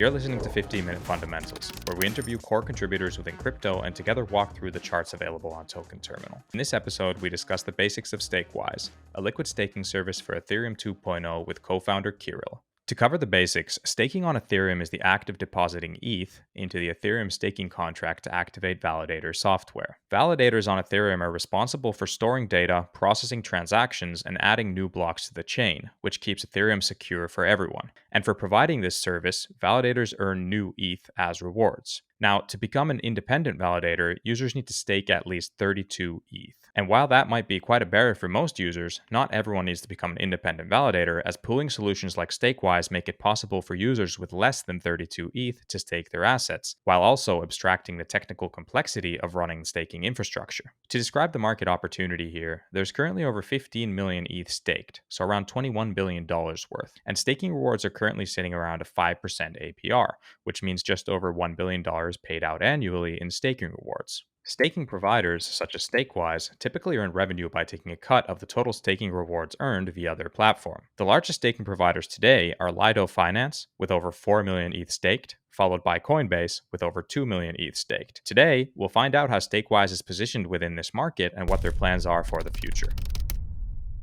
You're listening to 15-Minute Fundamentals, where we interview core contributors within crypto and together walk through the charts available on Token Terminal. In this episode, we discuss the basics of StakeWise, a liquid staking service for Ethereum 2.0 with co-founder Kirill. To cover the basics, staking on Ethereum is the act of depositing ETH into the Ethereum staking contract to activate validator software. Validators on Ethereum are responsible for storing data, processing transactions, and adding new blocks to the chain, which keeps Ethereum secure for everyone. And for providing this service, validators earn new ETH as rewards. Now, to become an independent validator, users need to stake at least 32 ETH. And while that might be quite a barrier for most users, not everyone needs to become an independent validator, as pooling solutions like StakeWise make it possible for users with less than 32 ETH to stake their assets, while also abstracting the technical complexity of running staking infrastructure. To describe the market opportunity here, there's currently over 15 million ETH staked, so around $21 billion worth, and staking rewards are currently sitting around a 5% APR, which means just over $1 billion paid out annually in staking rewards. Staking providers, such as StakeWise, typically earn revenue by taking a cut of the total staking rewards earned via their platform. The largest staking providers today are Lido Finance, with over 4 million ETH staked, followed by Coinbase, with over 2 million ETH staked. Today, we'll find out how StakeWise is positioned within this market and what their plans are for the future.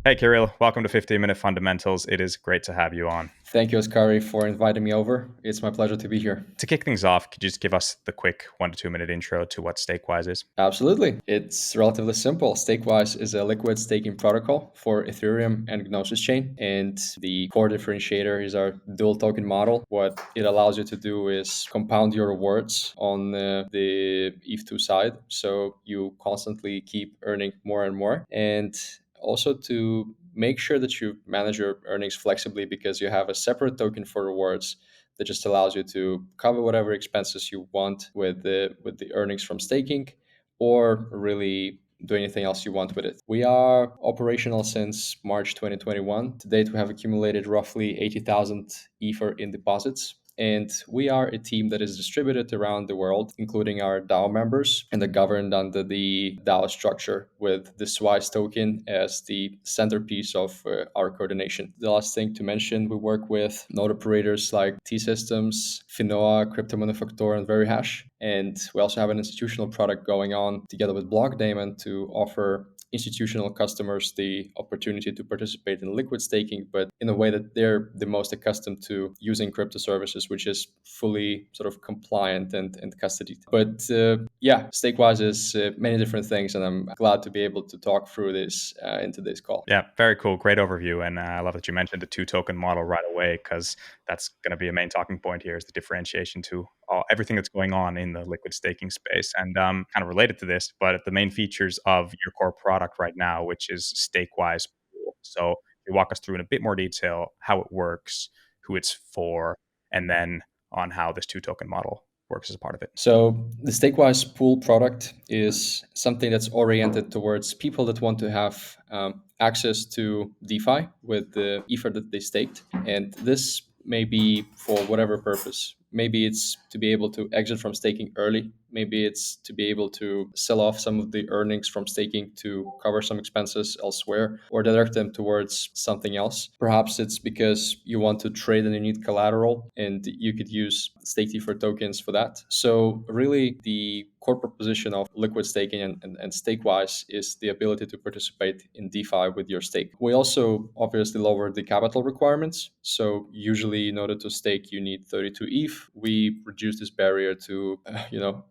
Hey Kirill, welcome to 15-Minute Fundamentals. It is great to have you on. Thank you, Oskari, for inviting me over. It's my pleasure to be here. To kick things off, could you just give us the quick 1 to 2 minute intro to what StakeWise is? Absolutely. It's relatively simple. StakeWise is a liquid staking protocol for Ethereum and Gnosis chain. And the core differentiator is our dual token model. What it allows you to do is compound your rewards on the ETH2 side. So you constantly keep earning more and more. And also to make sure that you manage your earnings flexibly, because you have a separate token for rewards that just allows you to cover whatever expenses you want with the earnings from staking, or really do anything else you want with it. We are operational since March 2021. To date, we have accumulated roughly 80,000 Ether in deposits. And we are a team that is distributed around the world, including our DAO members, and are governed under the DAO structure with the StakeWise token as the centerpiece of our coordination. The last thing to mention, we work with node operators like T-Systems, Finoa, Crypto Manufactor, and Verihash. And we also have an institutional product going on together with Blockdaemon to offer institutional customers the opportunity to participate in liquid staking, but in a way that they're the most accustomed to using crypto services, which is fully sort of compliant and custodied. But StakeWise is many different things, and I'm glad to be able to talk through this in today's call. Yeah, very cool. Great overview. And I love that you mentioned the 2-token model right away, because that's going to be a main talking point here, is the differentiation to everything that's going on in the liquid staking space. And kind of related to this, but the main features of your core product right now, which is StakeWise Pool. So you walk us through in a bit more detail how it works, who it's for, and then on how this 2-token model works as a part of it. So the StakeWise Pool product is something that's oriented towards people that want to have access to DeFi with the Ether that they staked. And this may be for whatever purpose. Maybe it's to be able to exit from staking early. Maybe it's to be able to sell off some of the earnings from staking to cover some expenses elsewhere, or direct them towards something else. Perhaps it's because you want to trade and you need collateral, and you could use stake Ether tokens for that. So really, the core proposition of liquid staking and StakeWise is the ability to participate in DeFi with your stake. We also obviously lowered the capital requirements. So usually in order to stake, you need 32 ETH. We reduced this barrier to,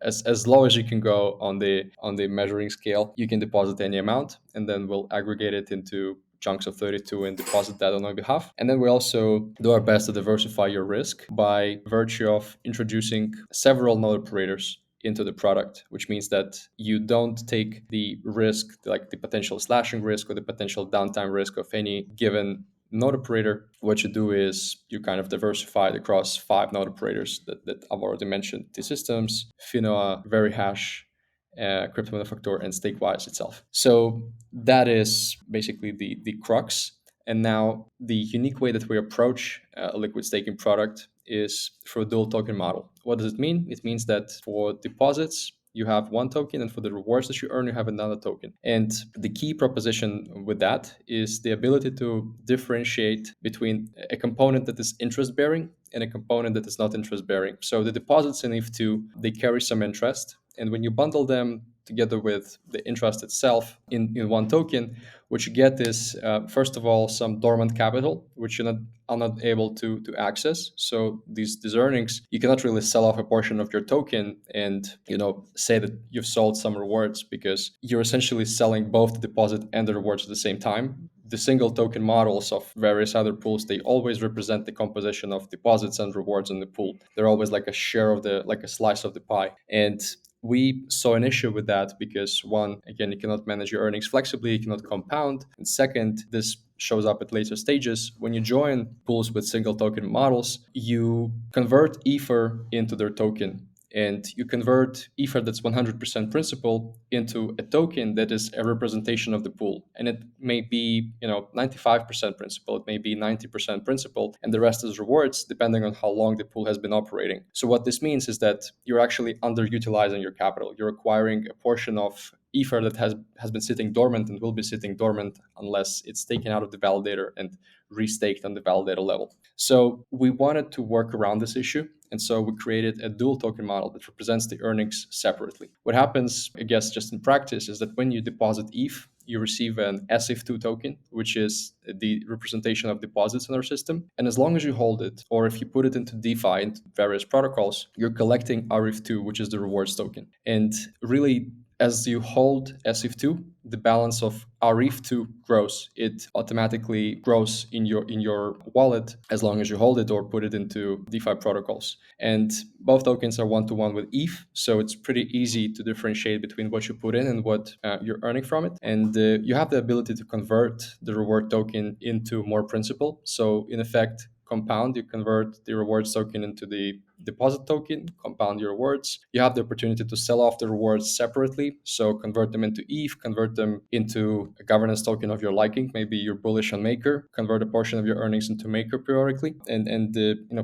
as low as you can go on the measuring scale. You can deposit any amount, and then we'll aggregate it into chunks of 32 and deposit that on our behalf. And then we also do our best to diversify your risk by virtue of introducing several node operators into the product, which means that you don't take the risk, like the potential slashing risk or the potential downtime risk of any given node operator. What you do is you kind of diversify it across 5 node operators that I've already mentioned: T-Systems, Finoa, Verihash, Crypto Manufactor, and StakeWise itself. So that is basically the crux. And now the unique way that we approach a liquid staking product is through a dual token model. What does it mean? It means that for deposits, you have one token, and for the rewards that you earn, you have another token. And the key proposition with that is the ability to differentiate between a component that is interest bearing and a component that is not interest bearing. So the deposits in ETH2, they carry some interest. And when you bundle them together with the interest itself in one token, what you get is, first of all, some dormant capital, which are not able to access. So these earnings, you cannot really sell off a portion of your token and say that you've sold some rewards, because you're essentially selling both the deposit and the rewards at the same time. The single token models of various other pools, they always represent the composition of deposits and rewards in the pool. They're always like a share of like a slice of the pie. And we saw an issue with that because, one, again, you cannot manage your earnings flexibly, you cannot compound. And second, this shows up at later stages. When you join pools with single token models, you convert Ether into their token. And you convert Ether that's 100% principal into a token that is a representation of the pool. And it may be, 95% principal, it may be 90% principal, and the rest is rewards, depending on how long the pool has been operating. So what this means is that you're actually underutilizing your capital. You're acquiring a portion of Ether that has been sitting dormant and will be sitting dormant unless it's taken out of the validator and restaked on the validator level. So we wanted to work around this issue. And so we created a dual token model that represents the earnings separately. What happens, I guess, just in practice, is that when you deposit ETH, you receive an SIF2 token, which is the representation of deposits in our system. And as long as you hold it, or if you put it into DeFi, into various protocols, you're collecting RIF2, which is the rewards token. And really, as you hold SIF2, the balance of RIF2 grows. It automatically grows in your wallet as long as you hold it or put it into DeFi protocols. And both tokens are one-to-one with ETH, so it's pretty easy to differentiate between what you put in and what you're earning from it. And you have the ability to convert the reward token into more principal. So in effect, compound, you convert the rewards token into the deposit token, compound your rewards. You have the opportunity to sell off the rewards separately. So convert them into ETH, convert them into a governance token of your liking. Maybe you're bullish on Maker, convert a portion of your earnings into Maker periodically, and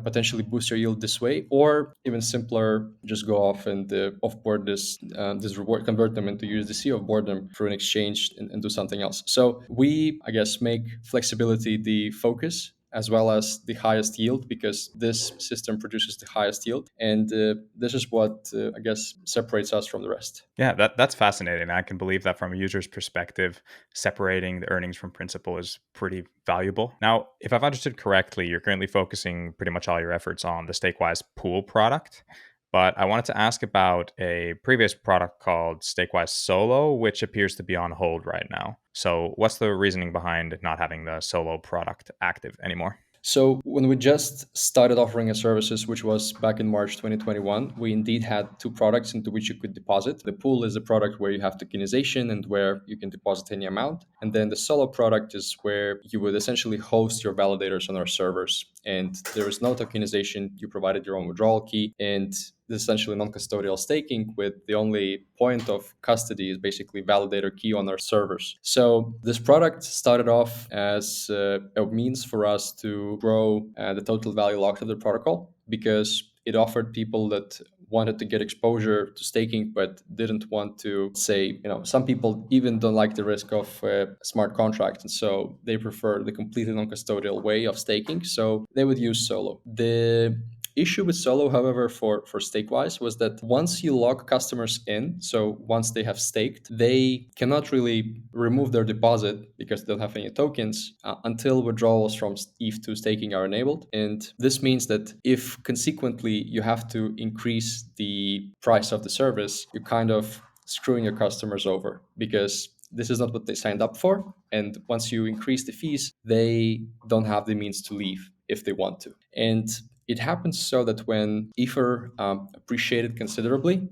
potentially boost your yield this way. Or even simpler, just go off and offboard this reward, convert them into USDC, offboard them through an exchange and do something else. So we, I guess, make flexibility the focus as well as the highest yield, because this system produces the highest yield. And this is what, I guess, separates us from the rest. Yeah, that's fascinating. I can believe that from a user's perspective, separating the earnings from principal is pretty valuable. Now, if I've understood correctly, you're currently focusing pretty much all your efforts on the StakeWise Pool product. But I wanted to ask about a previous product called StakeWise Solo, which appears to be on hold right now. So what's the reasoning behind not having the Solo product active anymore? So when we just started offering our services, which was back in March 2021, we indeed had two products into which you could deposit. The pool is a product where you have tokenization and where you can deposit any amount. And then the Solo product is where you would essentially host your validators on our servers. And there is no tokenization. You provided your own withdrawal key, and essentially non-custodial staking, with the only point of custody is basically validator key on our servers. So this product started off as a means for us to grow the total value locked of the protocol, because it offered people that wanted to get exposure to staking but didn't want to, say, some people even don't like the risk of a smart contract, and so they prefer the completely non-custodial way of staking, so they would use Solo. The issue with Solo, however, for StakeWise was that once you lock customers in, so once they have staked, they cannot really remove their deposit because they don't have any tokens until withdrawals from ETH2 staking are enabled. And this means that if consequently you have to increase the price of the service, you're kind of screwing your customers over, because this is not what they signed up for. And once you increase the fees, they don't have the means to leave if they want to. And it happens so that when Ether appreciated considerably,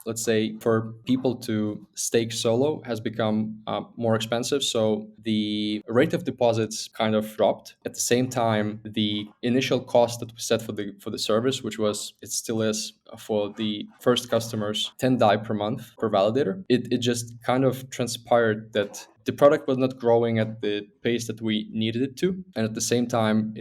let's say, for people to stake Solo has become more expensive. So the rate of deposits kind of dropped. At the same time, the initial cost that was set for the service, it still is for the first customers, 10 DAI per month per validator. It just kind of transpired that the product was not growing at the pace that we needed it to. And at the same time,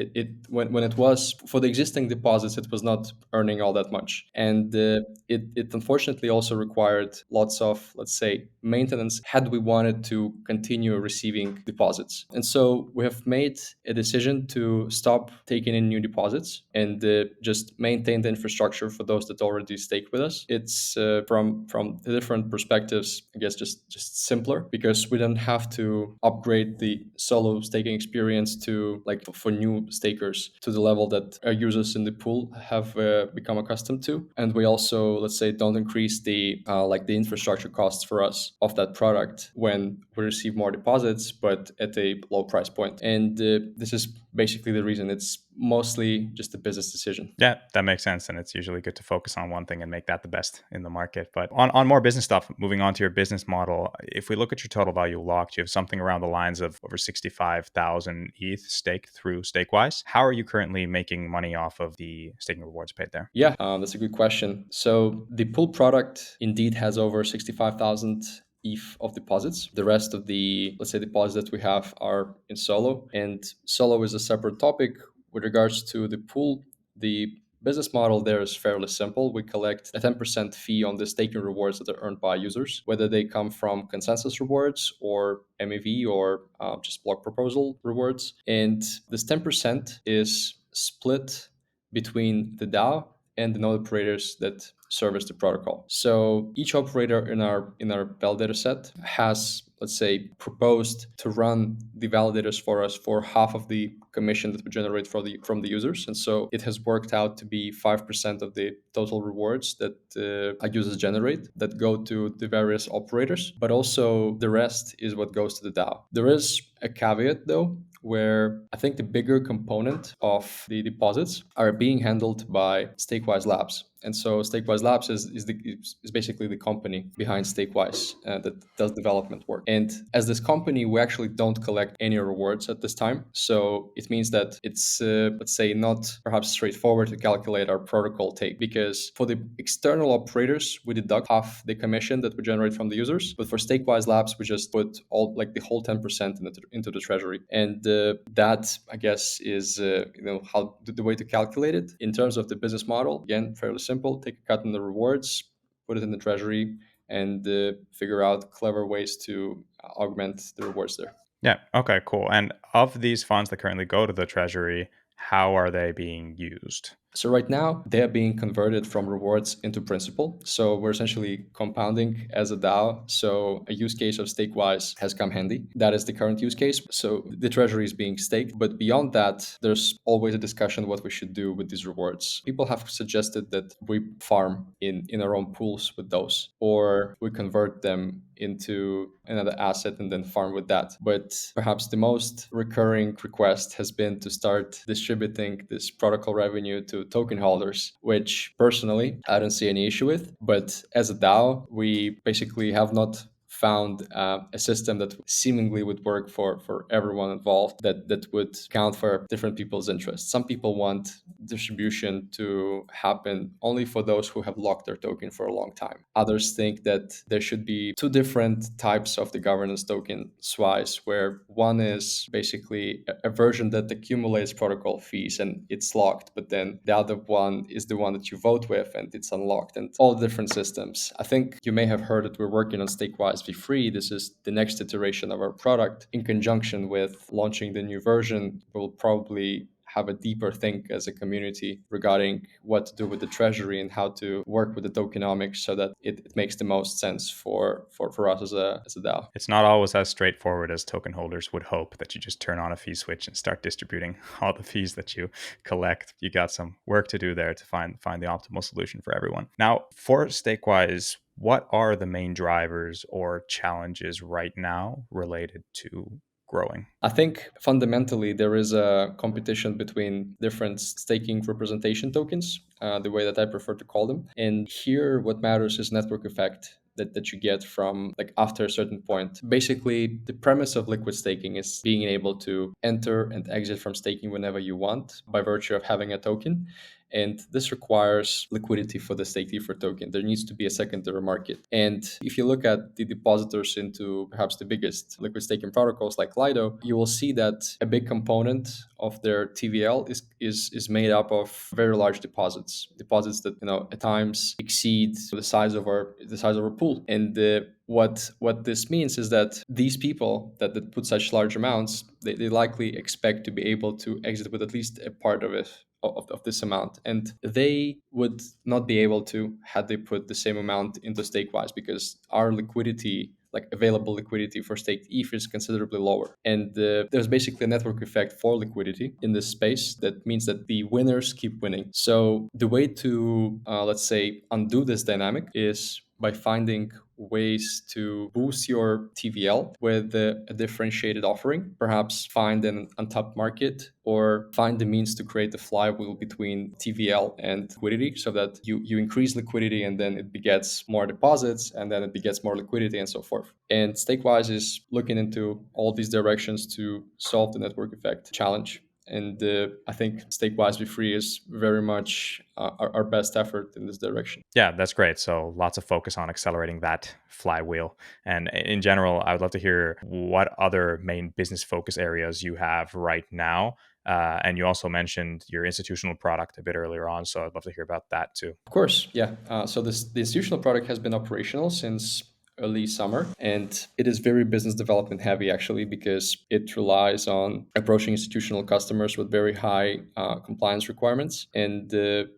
when it was for the existing deposits, it was not earning all that much. And it unfortunately also required lots of, let's say, maintenance had we wanted to continue receiving deposits. And so we have made a decision to stop taking in new deposits and just maintain the infrastructure for those that already stake with us. It's from the different perspectives, I guess, just simpler because we don't have to upgrade the solo staking experience to like for new stakers to the level that our users in the pool have become accustomed to. And we also, let's say, don't increase the the infrastructure costs for us of that product when we receive more deposits, but at a low price point. And this is basically the reason. It's mostly just a business decision. Yeah, that makes sense. And it's usually good to focus on one thing and make that the best in the market. But on more business stuff, moving on to your business model, if we look at your total value locked, you have something around the lines of over 65,000 ETH staked through StakeWise. How are you currently making money off of the staking rewards paid there? Yeah, that's a good question. So the pool product indeed has over 65,000 ETH of deposits. The rest of the, let's say, deposits that we have are in Solo. And Solo is a separate topic. With regards to the pool, the business model there is fairly simple. We collect a 10% fee on the staking rewards that are earned by users, whether they come from consensus rewards or MEV or just block proposal rewards. And this 10% is split between the DAO and the node operators that service the protocol. So each operator in our validator set has, let's say, proposed to run the validators for us for half of the commission that we generate from the users. And so it has worked out to be 5% of the total rewards that our users generate that go to the various operators, but also the rest is what goes to the DAO. There is a caveat though, where I think the bigger component of the deposits are being handled by StakeWise Labs. And so StakeWise Labs is basically the company behind StakeWise that does development work. And as this company, we actually don't collect any rewards at this time. So it means that it's, let's say, not perhaps straightforward to calculate our protocol take, because for the external operators, we deduct half the commission that we generate from the users. But for StakeWise Labs, we just put all like the whole 10% into the treasury. And that, I guess, is how the way to calculate it. In terms of the business model, again, fairly simple. Take a cut in the rewards, put it in the treasury, and figure out clever ways to augment the rewards there. Yeah. Okay, cool. And of these funds that currently go to the treasury, how are they being used? So right now, they are being converted from rewards into principal. So we're essentially compounding as a DAO. So a use case of StakeWise has come handy. That is the current use case. So the treasury is being staked. But beyond that, there's always a discussion what we should do with these rewards. People have suggested that we farm in our own pools with those, or we convert them into another asset and then farm with that. But perhaps the most recurring request has been to start distributing this protocol revenue to token holders, which personally I don't see any issue with. But as a DAO, we basically have not found a system that seemingly would work for everyone involved, that would count for different people's interests. Some people want distribution to happen only for those who have locked their token for a long time. Others think that there should be two different types of the governance token SWICE, where one is basically a version that accumulates protocol fees and it's locked, but then the other one is the one that you vote with and it's unlocked, and all different systems. I think you may have heard that we're working on StakeWise Free. This is the next iteration of our product. In conjunction with launching the new version, we'll probably have a deeper think as a community regarding what to do with the treasury and how to work with the tokenomics so that it makes the most sense for us as a DAO. It's not always as straightforward as token holders would hope, that you just turn on a fee switch and start distributing all the fees that you collect. You got some work to do there to find the optimal solution for everyone. Now, for StakeWise, what are the main drivers or challenges right now related to growing? I think fundamentally there is a competition between different staking representation tokens, the way that I prefer to call them. And here what matters is network effect that you get from like after a certain point. Basically, the premise of liquid staking is being able to enter and exit from staking whenever you want by virtue of having a token. And this requires liquidity for the stake deferred token. There needs to be a secondary market. And if you look at the depositors into perhaps the biggest liquid staking protocols like Lido, you will see that a big component of their TVL is made up of very large deposits that at times exceed the size of our pool. And what this means is that these people that put such large amounts, they likely expect to be able to exit with at least a part of it, of this amount, and they would not be able to had they put the same amount into StakeWise, because our liquidity, like available liquidity for staked ETH, is considerably lower. And there's basically a network effect for liquidity in this space that means that the winners keep winning. So the way to, let's say, undo this dynamic is by finding ways to boost your TVL with a differentiated offering, perhaps find an untapped market, or find the means to create a flywheel between TVL and liquidity, so that you increase liquidity and then it begets more deposits and then it begets more liquidity and so forth. And StakeWise is looking into all these directions to solve the network effect challenge. And I think StakeWise Be Free is very much our best effort in this direction. Yeah, that's great. So lots of focus on accelerating that flywheel. And in general, I would love to hear what other main business focus areas you have right now. And you also mentioned your institutional product a bit earlier on. So I'd love to hear about that too. Of course, yeah. So the institutional product has been operational since early summer, and it is very business development heavy, actually, because it relies on approaching institutional customers with very high compliance requirements, and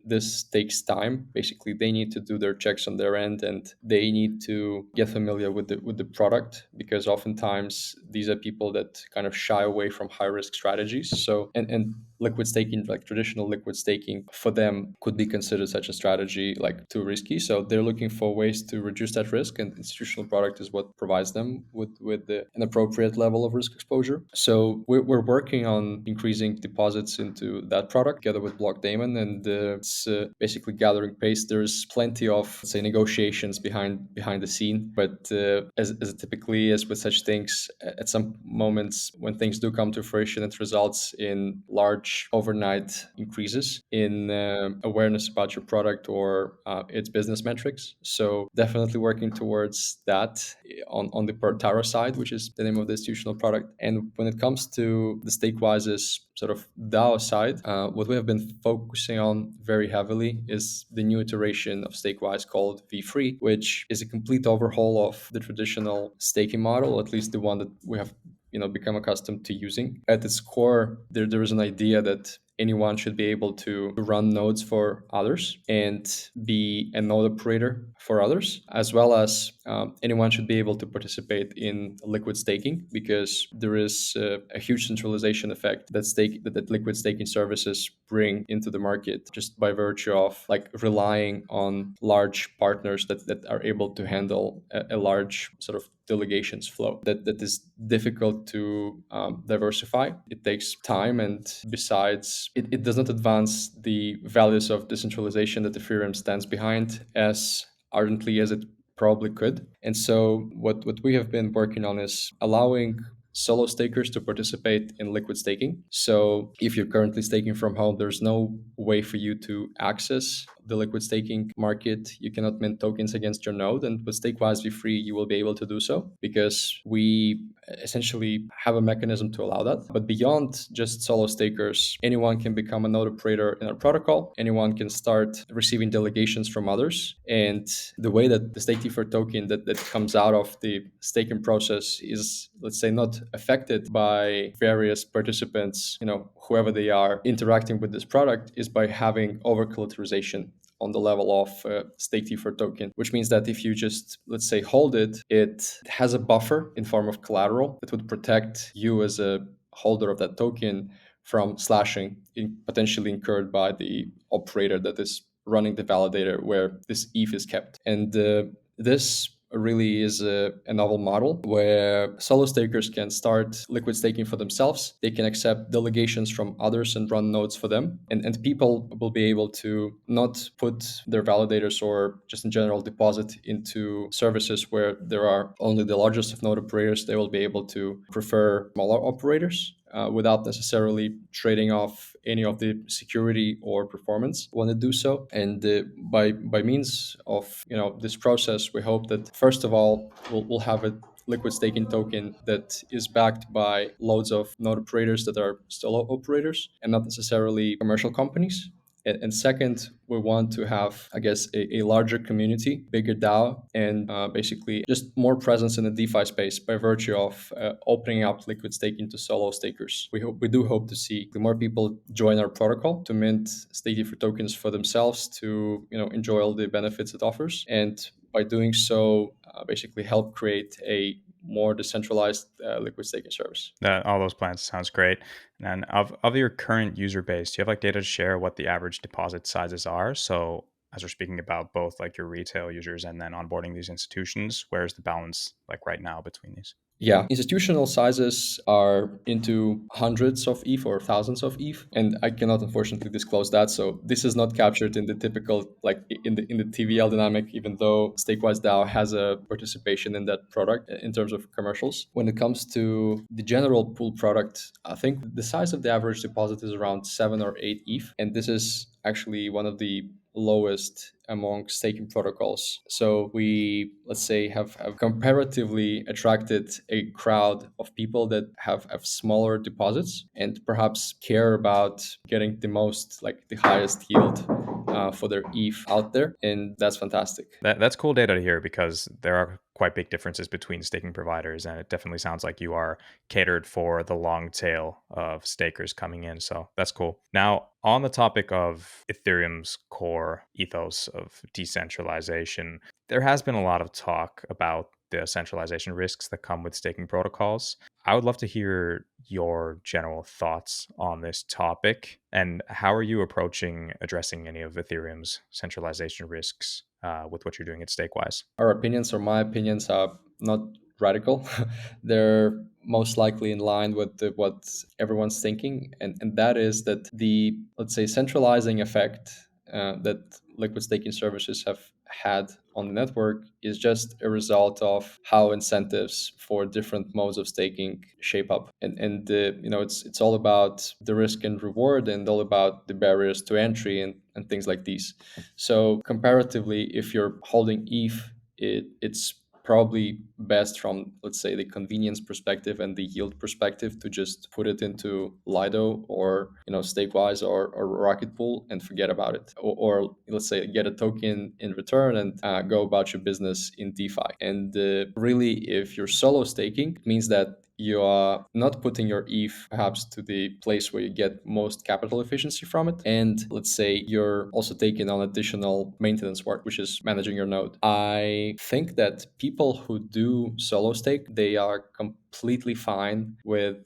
this takes time. Basically, they need to do their checks on their end, and they need to get familiar with the product, because oftentimes these are people that kind of shy away from high risk strategies. So and liquid staking, like traditional liquid staking, for them could be considered such a strategy like too risky. So they're looking for ways to reduce that risk, and institutional product is what provides them with an appropriate level of risk exposure. So we're working on increasing deposits into that product together with Blockdaemon, and it's basically gathering pace. There's plenty of, say, negotiations behind the scene, but as typically as with such things, at some moments when things do come to fruition, it results in large overnight increases in awareness about your product or its business metrics. So definitely working towards that on the Taro side, which is the name of the institutional product. And when it comes to the StakeWise's sort of DAO side, what we have been focusing on very heavily is the new iteration of StakeWise called V3, which is a complete overhaul of the traditional staking model, at least the one that we have become accustomed to using. At its core, there is an idea that anyone should be able to run nodes for others and be a node operator for others, as well as anyone should be able to participate in liquid staking, because there is a huge centralization effect that liquid staking services bring into the market, just by virtue of like relying on large partners that are able to handle a large sort of delegations flow that is difficult to diversify. It takes time, and besides, it does not advance the values of decentralization that Ethereum stands behind as ardently as it probably could. And so what we have been working on is allowing solo stakers to participate in liquid staking. So if you're currently staking from home, there's no way for you to access the liquid staking market. You cannot mint tokens against your node. And with StakeWise Be Free, you will be able to do so, because we essentially have a mechanism to allow that. But beyond just solo stakers, anyone can become a node operator in our protocol. Anyone can start receiving delegations from others. And the way that the stake deferred token that comes out of the staking process is, let's say, not affected by various participants, whoever they are interacting with this product, is by having over collateralization on the level of stake deferred token, which means that if you just, let's say, hold it, it has a buffer in form of collateral that would protect you as a holder of that token from slashing potentially incurred by the operator that is running the validator where this ETH is kept. And this really is a novel model where solo stakers can start liquid staking for themselves. They can accept delegations from others and run nodes for them. And people will be able to not put their validators or just in general deposit into services where there are only the largest of node operators. They will be able to prefer smaller operators without necessarily trading off any of the security or performance when they do so. And by means of this process, we hope that first of all we'll have a liquid staking token that is backed by loads of node operators that are solo operators and not necessarily commercial companies. And second, we want to have, I guess, a larger community, bigger DAO, and basically just more presence in the DeFi space by virtue of opening up liquid staking to solo stakers. We do hope to see the more people join our protocol to mint StakeDeFi tokens for themselves to enjoy all the benefits it offers, and by doing so, basically help create a more decentralized liquid staking service. All those plans sounds great. And of your current user base, do you have like data to share what the average deposit sizes are? So as we're speaking about both like your retail users and then onboarding these institutions, where's the balance like right now between these? Yeah, institutional sizes are into hundreds of ETH or thousands of ETH, and I cannot unfortunately disclose that. So this is not captured in the typical like in the TVL dynamic, even though StakeWise DAO has a participation in that product in terms of commercials. When it comes to the general pool product, I think the size of the average deposit is around 7 or 8 ETH, and this is actually one of the lowest among staking protocols. So we, let's say, have comparatively attracted a crowd of people that have smaller deposits and perhaps care about getting the most, like the highest yield for their ETH out there. And that's fantastic. That's cool data to hear because there are quite big differences between staking providers, and it definitely sounds like you are catered for the long tail of stakers coming in. So that's cool. Now, on the topic of Ethereum's core ethos of decentralization, there has been a lot of talk about the centralization risks that come with staking protocols. I would love to hear your general thoughts on this topic and how are you approaching addressing any of Ethereum's centralization risks with what you're doing at StakeWise? Our opinions, or my opinions, are not radical. They're most likely in line with what everyone's thinking, and that is that the, let's say, centralizing effect that liquid staking services have had on the network is just a result of how incentives for different modes of staking shape up, and it's all about the risk and reward, and all about the barriers to entry and things like these. So comparatively, if you're holding ETH, it's probably best from, let's say, the convenience perspective and the yield perspective to just put it into Lido or StakeWise or Rocket Pool and forget about it, or let's say get a token in return and go about your business in DeFi. And really, if you're solo staking, it means that you are not putting your ETH perhaps to the place where you get most capital efficiency from it. And let's say you're also taking on additional maintenance work, which is managing your node. I think that people who do solo stake, they are completely fine with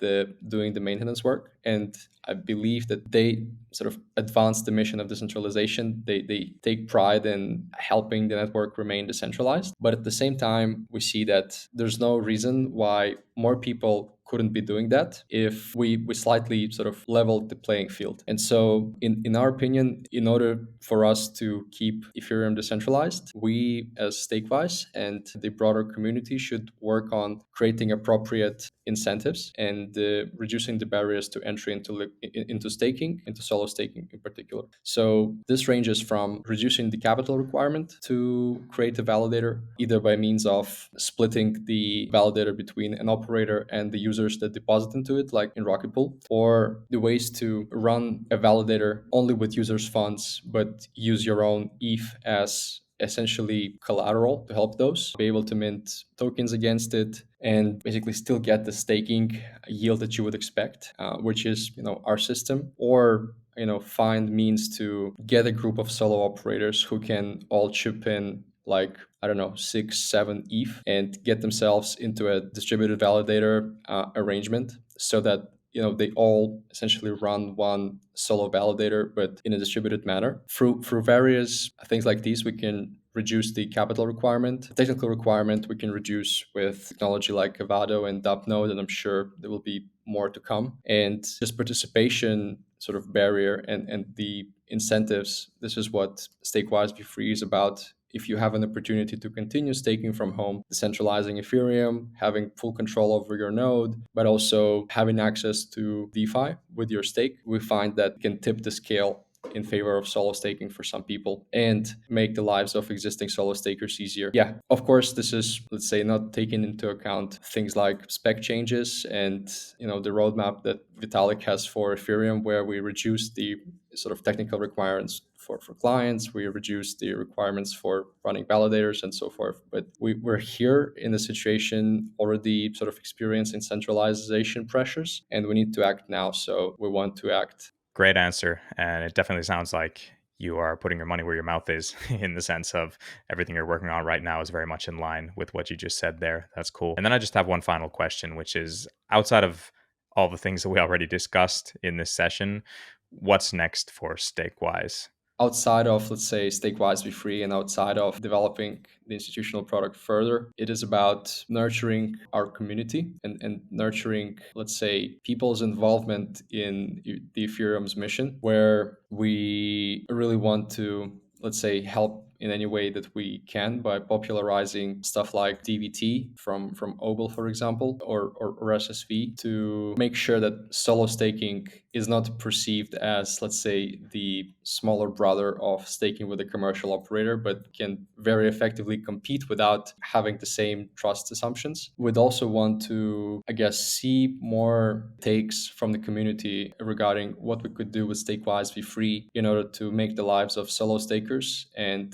doing the maintenance work. And I believe that they sort of advance the mission of decentralization. They take pride in helping the network remain decentralized. But at the same time, we see that there's no reason why more people couldn't be doing that if we slightly sort of leveled the playing field. And so in our opinion, in order for us to keep Ethereum decentralized, we as StakeWise and the broader community should work on creating appropriate incentives and reducing the barriers to entry into staking, into solo staking in particular. So this ranges from reducing the capital requirement to create a validator, either by means of splitting the validator between an operator and the users that deposit into it, like in Rocket Pool, or the ways to run a validator only with users' funds, but use your own ETH as essentially collateral to help those be able to mint tokens against it and basically still get the staking yield that you would expect, which is our system. Or find means to get a group of solo operators who can all chip in, like, I don't know, 6, 7 ETH and get themselves into a distributed validator arrangement, so that they all essentially run one solo validator, but in a distributed manner. Through various things like these, we can reduce the capital requirement. The technical requirement we can reduce with technology like Avado and Dapnode, and I'm sure there will be more to come. And just participation sort of barrier and the incentives. This is what StakeWise Be Free is about. If you have an opportunity to continue staking from home, decentralizing Ethereum, having full control over your node, but also having access to DeFi with your stake, we find that can tip the scale in favor of solo staking for some people and make the lives of existing solo stakers easier. Yeah, of course, this is, let's say, not taking into account things like spec changes and the roadmap that Vitalik has for Ethereum, where we reduce the sort of technical requirements for clients, we reduce the requirements for running validators and so forth. But we're here in a situation already sort of experiencing centralization pressures, and we need to act now. So we want to act. Great answer. And it definitely sounds like you are putting your money where your mouth is in the sense of everything you're working on right now is very much in line with what you just said there. That's cool. And then I just have one final question, which is outside of all the things that we already discussed in this session, what's next for StakeWise? Outside of, let's say, StakeWise Be Free and outside of developing the institutional product further, it is about nurturing our community and nurturing, let's say, people's involvement in the Ethereum's mission, where we really want to, let's say, help in any way that we can by popularizing stuff like DVT from Ogle, for example, or SSV, to make sure that solo staking is not perceived as, let's say, the smaller brother of staking with a commercial operator, but can very effectively compete without having the same trust assumptions. We'd also want to, I guess, see more takes from the community regarding what we could do with StakeWise Be Free in order to make the lives of solo stakers and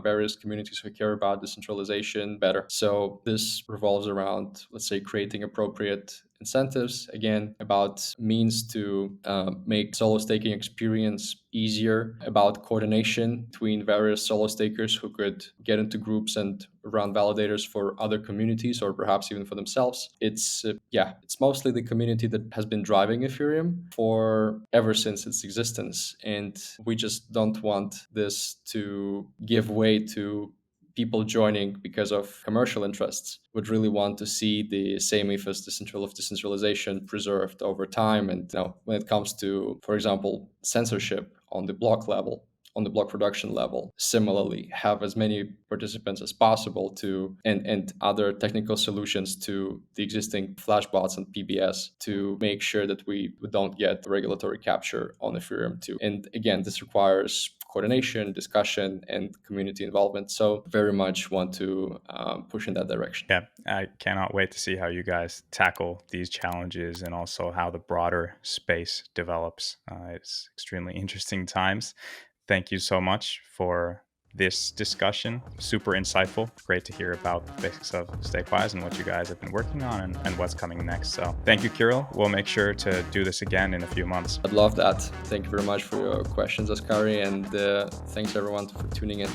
various communities who care about decentralization better. So this revolves around, let's say, creating appropriate incentives, again, about means to make solo staking experience easier, about coordination between various solo stakers who could get into groups and run validators for other communities or perhaps even for themselves. It's mostly the community that has been driving Ethereum for ever since its existence. And we just don't want this to give way to people joining because of commercial interests. Would really want to see the same ethos of decentralization preserved over time. And when it comes to, for example, censorship on the block level, on the block production level, similarly have as many participants as possible to and other technical solutions to the existing flashbots and PBS to make sure that we don't get regulatory capture on Ethereum too. And again, this requires coordination, discussion, and community involvement. So very much want to push in that direction. Yeah, I cannot wait to see how you guys tackle these challenges and also how the broader space develops. It's extremely interesting times. Thank you so much for this discussion. Super insightful. Great to hear about the basics of StakeWise and what you guys have been working on and what's coming next. So thank you, Kirill. We'll make sure to do this again in a few months. I'd love that. Thank you very much for your questions, Askari, and thanks everyone for tuning in.